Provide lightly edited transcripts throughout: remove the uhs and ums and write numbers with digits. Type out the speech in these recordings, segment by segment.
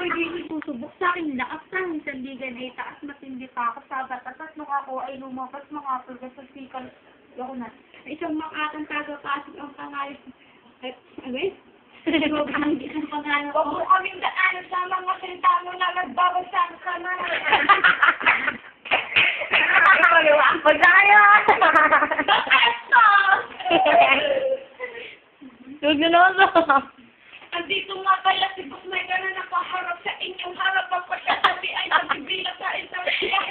hindi susubok sa akin. Lakas ng sandigan ay taas matindi pa ako sa batas. At nung ako ay lumapas mga pulgas sa sikal. Ako na. Isang makatang tagapasok ang pangalan. Ay, ang pangalan ko. Huwag mo kaming daan sa mga salita mo na nagbabasang ka na. Magkaya! Tugnoso! Andito nga pala si Busmay ka na nakaharap sa inyong harap ang pagkatabi ay nagbibila sa isang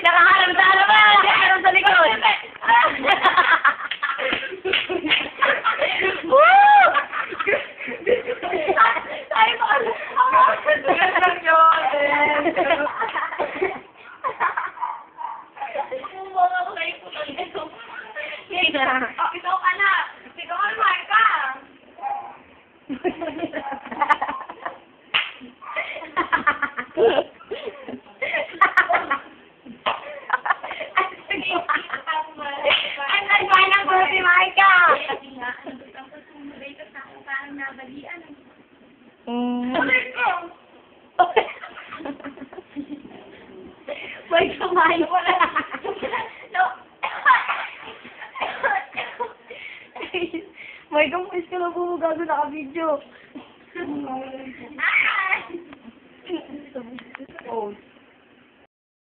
Nakaharap sa ano ba? Nakaharap sa likod! Woo! Ay, ano? Ganun yun. Mga kayo po lang ito. Oh, ikaw ka na. Ikaw ka naman ka. Ang nagmanang ko si Maika! Kasi nga, ang gustong ko sumuday ka sa kung paano nabalian. May kumain ko na. May kumpis ka na bumugago naka-video. Ah! Oh.